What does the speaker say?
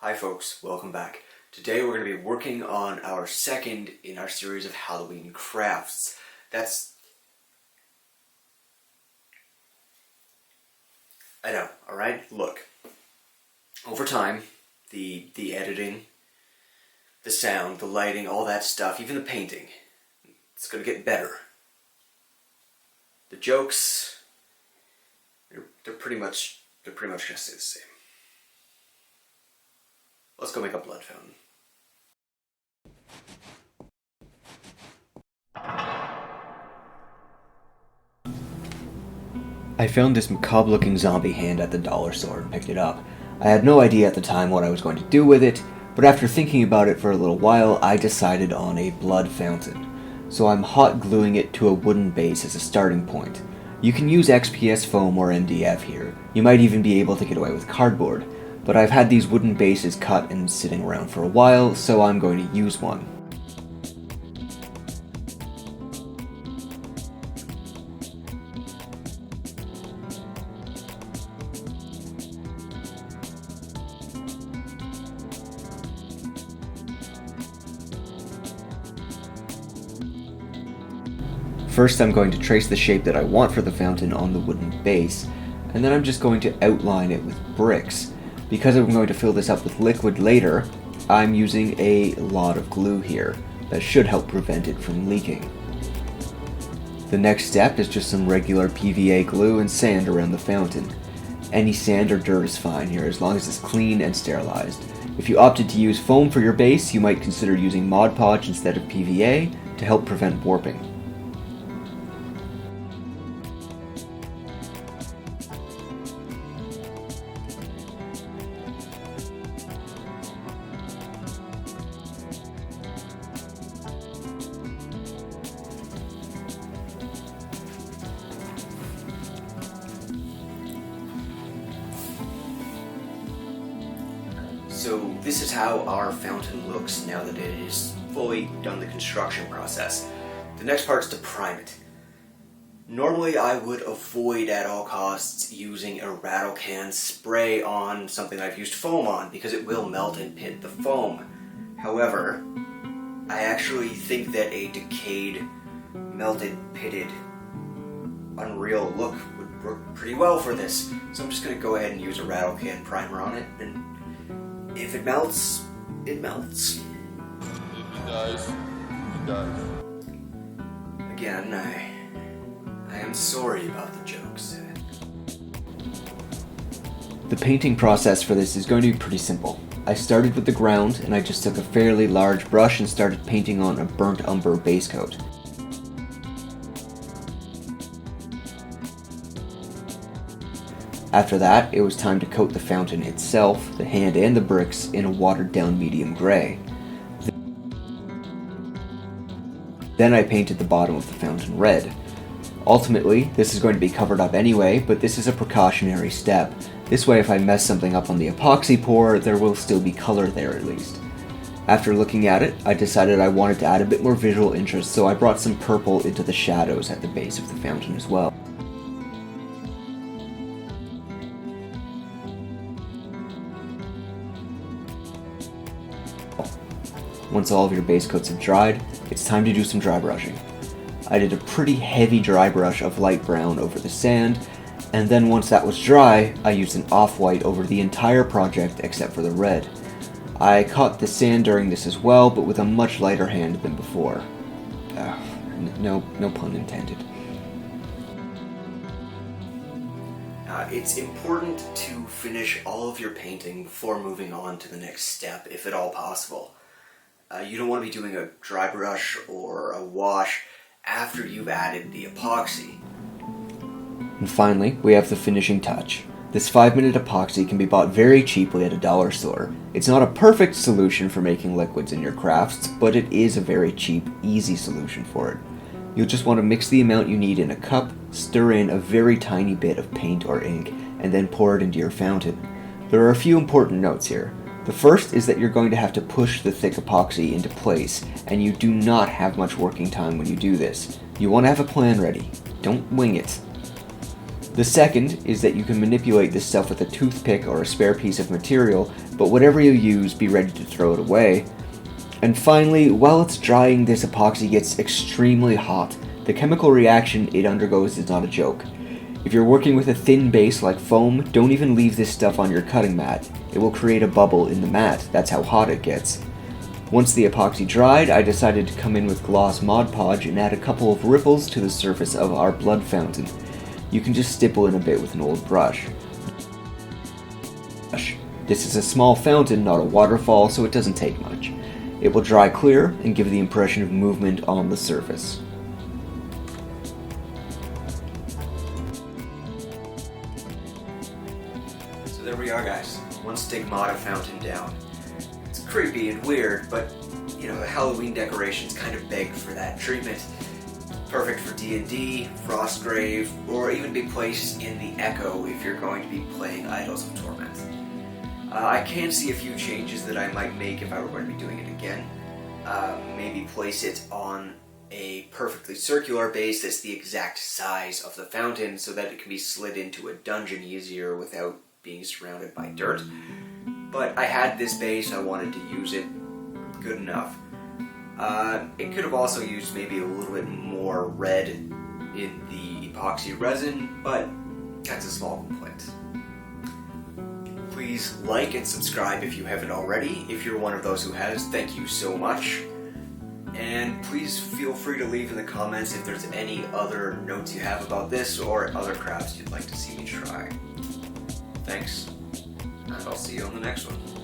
Hi folks, welcome back. Today we're going to be working on our second in our series of Halloween crafts. I know, alright? Look. Over time, the editing, the sound, the lighting, all that stuff, even the painting, it's going to get better. The jokes, they're pretty much going to stay the same. Let's go make a blood fountain. I found this macabre looking zombie hand at the dollar store and picked it up. I had no idea at the time what I was going to do with it, but after thinking about it for a little while, I decided on a blood fountain. So I'm hot gluing it to a wooden base as a starting point. You can use XPS foam or MDF here. You might even be able to get away with cardboard. But I've had these wooden bases cut and sitting around for a while, so I'm going to use one. First I'm going to trace the shape that I want for the fountain on the wooden base, and then I'm just going to outline it with bricks. Because I'm going to fill this up with liquid later, I'm using a lot of glue here. That should help prevent it from leaking. The next step is just some regular PVA glue and sand around the fountain. Any sand or dirt is fine here as long as it's clean and sterilized. If you opted to use foam for your base, you might consider using Mod Podge instead of PVA to help prevent warping. So this is how our fountain looks now that it is fully done the construction process. The next part is to prime it. Normally I would avoid at all costs using a rattle can spray on something I've used foam on because it will melt and pit the foam. However, I actually think that a decayed, melted, pitted, unreal look would work pretty well for this. So I'm just going to go ahead and use a rattle can primer on it, and if it melts, it melts. If it dies, it dies. Again, I am sorry about the jokes. The painting process for this is going to be pretty simple. I started with the ground, and I just took a fairly large brush and started painting on a burnt umber base coat. After that, it was time to coat the fountain itself, the hand and the bricks, in a watered down medium gray. Then I painted the bottom of the fountain red. Ultimately, this is going to be covered up anyway, but this is a precautionary step. This way, if I mess something up on the epoxy pour, there will still be color there at least. After looking at it, I decided I wanted to add a bit more visual interest, so I brought some purple into the shadows at the base of the fountain as well. Once all of your base coats have dried, it's time to do some dry brushing. I did a pretty heavy dry brush of light brown over the sand, and then once that was dry, I used an off-white over the entire project except for the red. I caught the sand during this as well, but with a much lighter hand than before. No pun intended. It's important to finish all of your painting before moving on to the next step, if at all possible. You don't want to be doing a dry brush or a wash after you've added the epoxy. And finally, we have the finishing touch. This 5-minute epoxy can be bought very cheaply at a dollar store. It's not a perfect solution for making liquids in your crafts, but it is a very cheap, easy solution for it. You'll just want to mix the amount you need in a cup, stir in a very tiny bit of paint or ink, and then pour it into your fountain. There are a few important notes here. The first is that you're going to have to push the thick epoxy into place, and you do not have much working time when you do this. You want to have a plan ready. Don't wing it. The second is that you can manipulate this stuff with a toothpick or a spare piece of material, but whatever you use, be ready to throw it away. And finally, while it's drying, this epoxy gets extremely hot. The chemical reaction it undergoes is not a joke. If you're working with a thin base like foam, don't even leave this stuff on your cutting mat. It will create a bubble in the mat, that's how hot it gets. Once the epoxy dried, I decided to come in with gloss Mod Podge and add a couple of ripples to the surface of our blood fountain. You can just stipple in a bit with an old brush. This is a small fountain, not a waterfall, so it doesn't take much. It will dry clear and give the impression of movement on the surface. So there we are, guys. One stigmata fountain down. It's creepy and weird, but you know, the Halloween decorations kind of begged for that treatment. Perfect for D&D, Frostgrave, or even be placed in the Echo if you're going to be playing Idols of Torment. I can see a few changes that I might make if I were going to be doing it again. Maybe place it on a perfectly circular base that's the exact size of the fountain so that it can be slid into a dungeon easier without being surrounded by dirt. But I had this base, I wanted to use it. Good enough. It could have also used maybe a little bit more red in the epoxy resin, but that's a small complaint. Please like and subscribe if you haven't already. If you're one of those who has, thank you so much. And please feel free to leave in the comments if there's any other notes you have about this or other crafts you'd like to see me try. Thanks, and I'll see you on the next one.